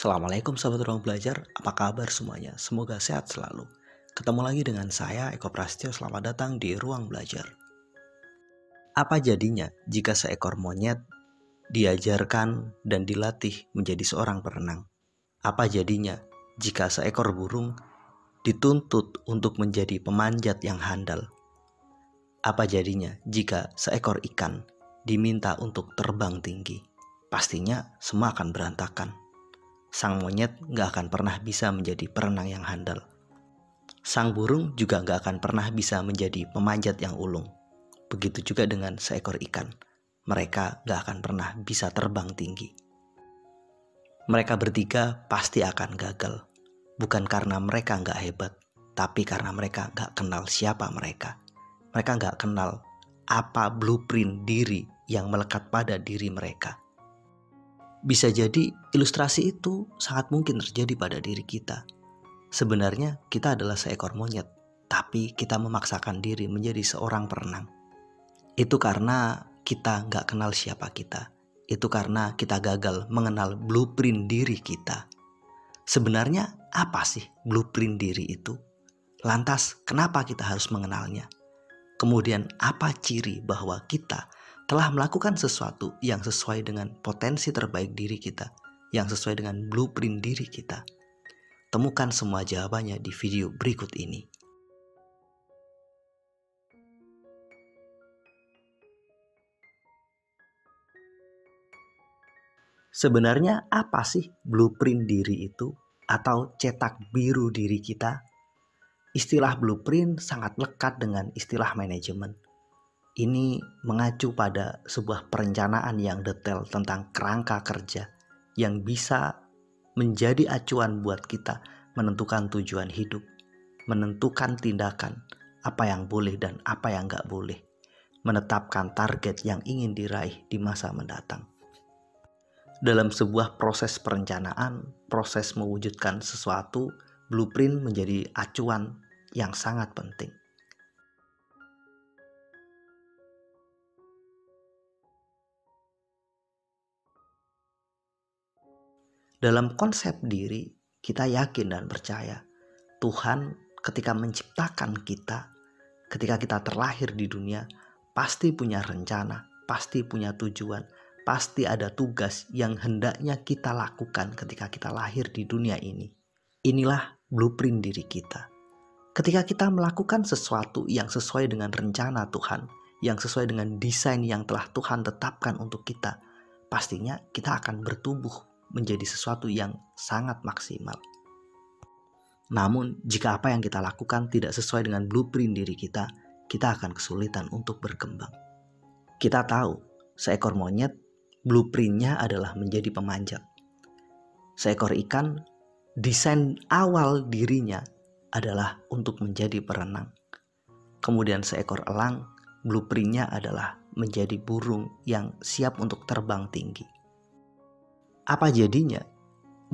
Assalamualaikum sahabat ruang belajar, apa kabar semuanya? Semoga sehat selalu. Ketemu lagi dengan saya Eko Prastyo, selamat datang di ruang belajar. Apa jadinya jika seekor monyet diajarkan dan dilatih menjadi seorang perenang? Apa jadinya jika seekor burung dituntut untuk menjadi pemanjat yang handal? Apa jadinya jika seekor ikan diminta untuk terbang tinggi? Pastinya semua akan berantakan. Sang monyet gak akan pernah bisa menjadi perenang yang handal. Sang burung juga gak akan pernah bisa menjadi pemanjat yang ulung. Begitu juga dengan seekor ikan. Mereka gak akan pernah bisa terbang tinggi. Mereka bertiga pasti akan gagal. Bukan karena mereka gak hebat, tapi karena mereka gak kenal siapa mereka. Mereka gak kenal apa blueprint diri yang melekat pada diri mereka. Bisa jadi ilustrasi itu sangat mungkin terjadi pada diri kita. Sebenarnya kita adalah seekor monyet, tapi kita memaksakan diri menjadi seorang perenang. Itu karena kita gak kenal siapa kita. Itu karena kita gagal mengenal blueprint diri kita. Sebenarnya apa sih blueprint diri itu? Lantas kenapa kita harus mengenalnya? Kemudian apa ciri bahwa kita telah melakukan sesuatu yang sesuai dengan potensi terbaik diri kita, yang sesuai dengan blueprint diri kita? Temukan semua jawabannya di video berikut ini. Sebenarnya apa sih blueprint diri itu atau cetak biru diri kita? Istilah blueprint sangat lekat dengan istilah manajemen. Ini mengacu pada sebuah perencanaan yang detail tentang kerangka kerja yang bisa menjadi acuan buat kita menentukan tujuan hidup, menentukan tindakan, apa yang boleh dan apa yang gak boleh, menetapkan target yang ingin diraih di masa mendatang. Dalam sebuah proses perencanaan, proses mewujudkan sesuatu, blueprint menjadi acuan yang sangat penting. Dalam konsep diri, kita yakin dan percaya Tuhan ketika menciptakan kita, ketika kita terlahir di dunia, pasti punya rencana, pasti punya tujuan, pasti ada tugas yang hendaknya kita lakukan ketika kita lahir di dunia ini. Inilah blueprint diri kita. Ketika kita melakukan sesuatu yang sesuai dengan rencana Tuhan, yang sesuai dengan desain yang telah Tuhan tetapkan untuk kita, pastinya kita akan bertumbuh menjadi sesuatu yang sangat maksimal. Namun, jika apa yang kita lakukan tidak sesuai dengan blueprint diri kita akan kesulitan untuk berkembang. Kita tahu, seekor monyet, blueprintnya adalah menjadi pemanjat. Seekor ikan, desain awal dirinya adalah untuk menjadi perenang. Kemudian seekor elang, blueprintnya adalah menjadi burung yang siap untuk terbang tinggi. Apa jadinya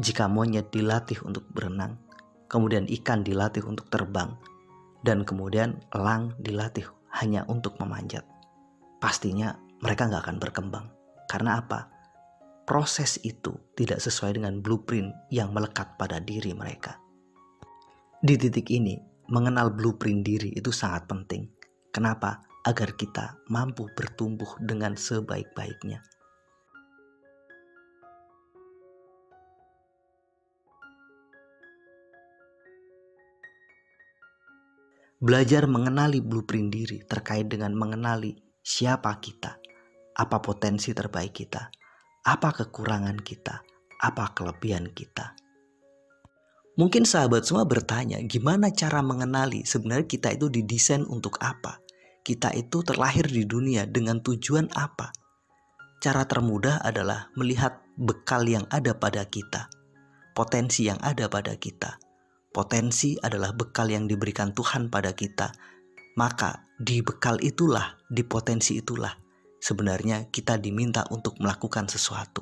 jika monyet dilatih untuk berenang, kemudian ikan dilatih untuk terbang, dan kemudian elang dilatih hanya untuk memanjat? Pastinya mereka gak akan berkembang. Karena apa? Proses itu tidak sesuai dengan blueprint yang melekat pada diri mereka. Di titik ini, mengenal blueprint diri itu sangat penting. Kenapa? Agar kita mampu bertumbuh dengan sebaik-baiknya. Belajar mengenali blueprint diri terkait dengan mengenali siapa kita, apa potensi terbaik kita, apa kekurangan kita, apa kelebihan kita. Mungkin sahabat semua bertanya, gimana cara mengenali sebenarnya kita itu didesain untuk apa? Kita itu terlahir di dunia dengan tujuan apa? Cara termudah adalah melihat bekal yang ada pada kita, potensi yang ada pada kita. Potensi adalah bekal yang diberikan Tuhan pada kita. Maka di bekal itulah, di potensi itulah, sebenarnya kita diminta untuk melakukan sesuatu.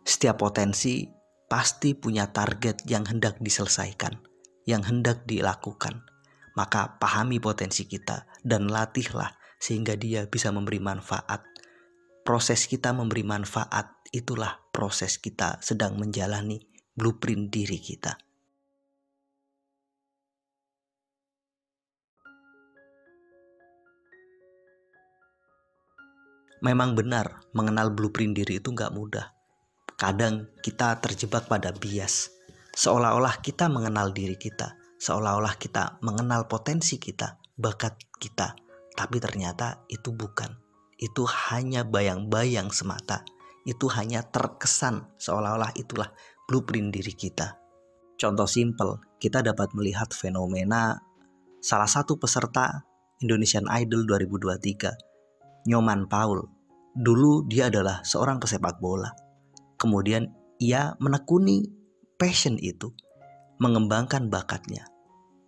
Setiap potensi pasti punya target yang hendak diselesaikan, yang hendak dilakukan. Maka pahami potensi kita dan latihlah sehingga dia bisa memberi manfaat. Proses kita memberi manfaat, itulah proses kita sedang menjalani blueprint diri kita. Memang benar, mengenal blueprint diri itu nggak mudah. Kadang kita terjebak pada bias, seolah-olah kita mengenal diri kita, seolah-olah kita mengenal potensi kita, bakat kita. Tapi ternyata itu bukan. Itu hanya bayang-bayang semata. Itu hanya terkesan seolah-olah itulah blueprint diri kita. Contoh simpel, kita dapat melihat fenomena salah satu peserta Indonesian Idol 2023, Nyoman Paul. Dulu dia adalah seorang pesepak bola. Kemudian ia menekuni passion itu, mengembangkan bakatnya.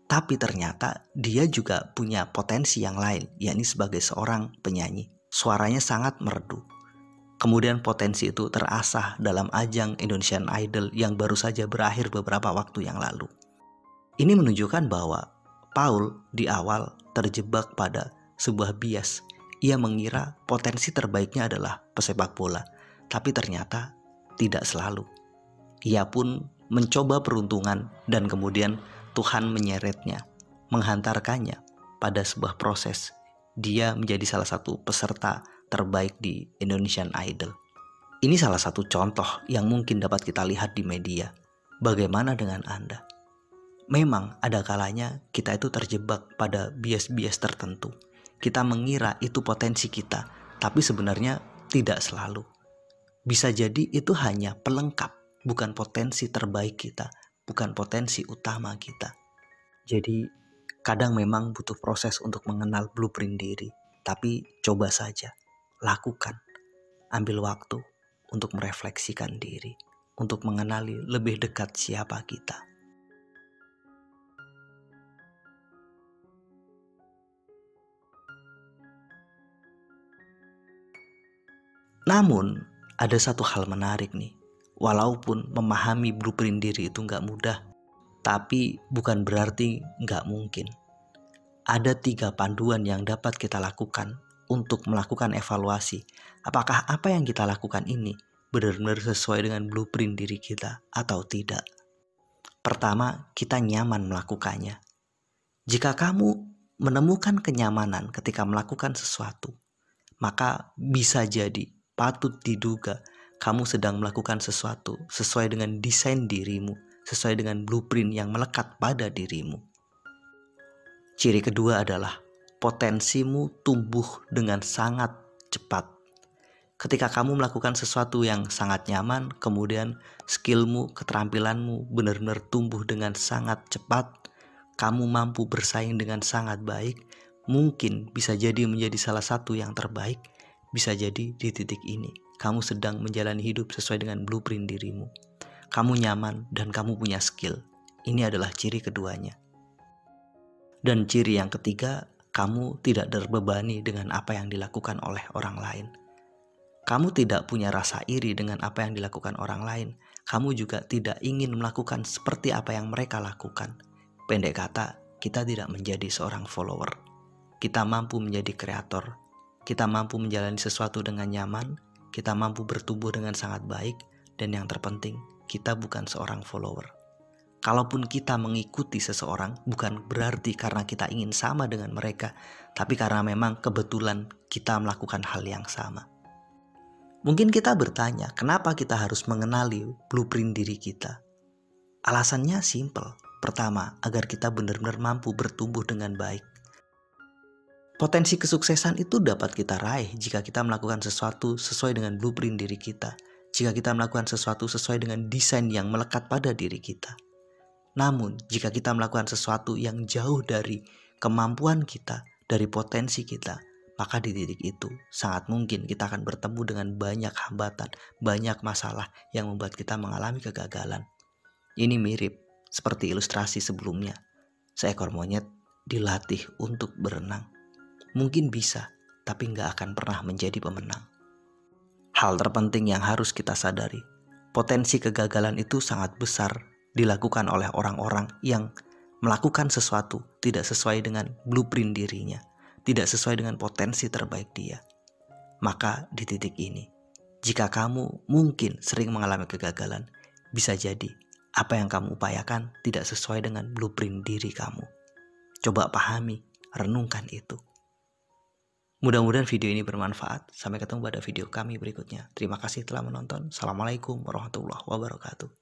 Tapi ternyata dia juga punya potensi yang lain, yakni sebagai seorang penyanyi. Suaranya sangat merdu. Kemudian potensi itu terasah dalam ajang Indonesian Idol yang baru saja berakhir beberapa waktu yang lalu. Ini menunjukkan bahwa Paul di awal terjebak pada sebuah bias. Ia mengira potensi terbaiknya adalah pesepak bola, tapi ternyata tidak selalu. Ia pun mencoba peruntungan dan kemudian Tuhan menyeretnya, menghantarkannya pada sebuah proses. Dia menjadi salah satu peserta terbaik di Indonesian Idol. Ini salah satu contoh yang mungkin dapat kita lihat di media. Bagaimana dengan Anda? Memang ada kalanya kita itu terjebak pada bias-bias tertentu. Kita mengira itu potensi kita, tapi sebenarnya tidak selalu. Bisa jadi itu hanya pelengkap, bukan potensi terbaik kita, bukan potensi utama kita. Jadi kadang memang butuh proses untuk mengenal blueprint diri, tapi coba saja, lakukan. Ambil waktu untuk merefleksikan diri, untuk mengenali lebih dekat siapa kita. Namun, ada satu hal menarik nih. Walaupun memahami blueprint diri itu nggak mudah, tapi bukan berarti nggak mungkin. Ada 3 panduan yang dapat kita lakukan untuk melakukan evaluasi. Apakah apa yang kita lakukan ini benar-benar sesuai dengan blueprint diri kita atau tidak? Pertama, kita nyaman melakukannya. Jika kamu menemukan kenyamanan ketika melakukan sesuatu, maka bisa jadi patut diduga kamu sedang melakukan sesuatu sesuai dengan desain dirimu, sesuai dengan blueprint yang melekat pada dirimu. Ciri kedua adalah potensimu tumbuh dengan sangat cepat. Ketika kamu melakukan sesuatu yang sangat nyaman, kemudian skillmu, keterampilanmu benar-benar tumbuh dengan sangat cepat, kamu mampu bersaing dengan sangat baik, mungkin bisa jadi menjadi salah satu yang terbaik. Bisa jadi di titik ini, kamu sedang menjalani hidup sesuai dengan blueprint dirimu. Kamu nyaman dan kamu punya skill. Ini adalah ciri keduanya. Dan ciri yang ketiga, kamu tidak terbebani dengan apa yang dilakukan oleh orang lain. Kamu tidak punya rasa iri dengan apa yang dilakukan orang lain. Kamu juga tidak ingin melakukan seperti apa yang mereka lakukan. Pendek kata, kita tidak menjadi seorang follower. Kita mampu menjadi kreator. Kita mampu menjalani sesuatu dengan nyaman, kita mampu bertumbuh dengan sangat baik, dan yang terpenting, kita bukan seorang follower. Kalaupun kita mengikuti seseorang, bukan berarti karena kita ingin sama dengan mereka, tapi karena memang kebetulan kita melakukan hal yang sama. Mungkin kita bertanya, kenapa kita harus mengenali blueprint diri kita? Alasannya simpel. Pertama, agar kita benar-benar mampu bertumbuh dengan baik. Potensi kesuksesan itu dapat kita raih jika kita melakukan sesuatu sesuai dengan blueprint diri kita. Jika kita melakukan sesuatu sesuai dengan desain yang melekat pada diri kita. Namun, jika kita melakukan sesuatu yang jauh dari kemampuan kita, dari potensi kita, maka di titik itu sangat mungkin kita akan bertemu dengan banyak hambatan, banyak masalah yang membuat kita mengalami kegagalan. Ini mirip seperti ilustrasi sebelumnya. Seekor monyet dilatih untuk berenang. Mungkin bisa, tapi nggak akan pernah menjadi pemenang. Hal terpenting yang harus kita sadari, potensi kegagalan itu sangat besar dilakukan oleh orang-orang yang melakukan sesuatu tidak sesuai dengan blueprint dirinya, tidak sesuai dengan potensi terbaik dia. Maka di titik ini, jika kamu mungkin sering mengalami kegagalan, bisa jadi apa yang kamu upayakan tidak sesuai dengan blueprint diri kamu. Coba pahami, renungkan itu. Mudah-mudahan video ini bermanfaat. Sampai ketemu pada video kami berikutnya. Terima kasih telah menonton. Assalamualaikum warahmatullahi wabarakatuh.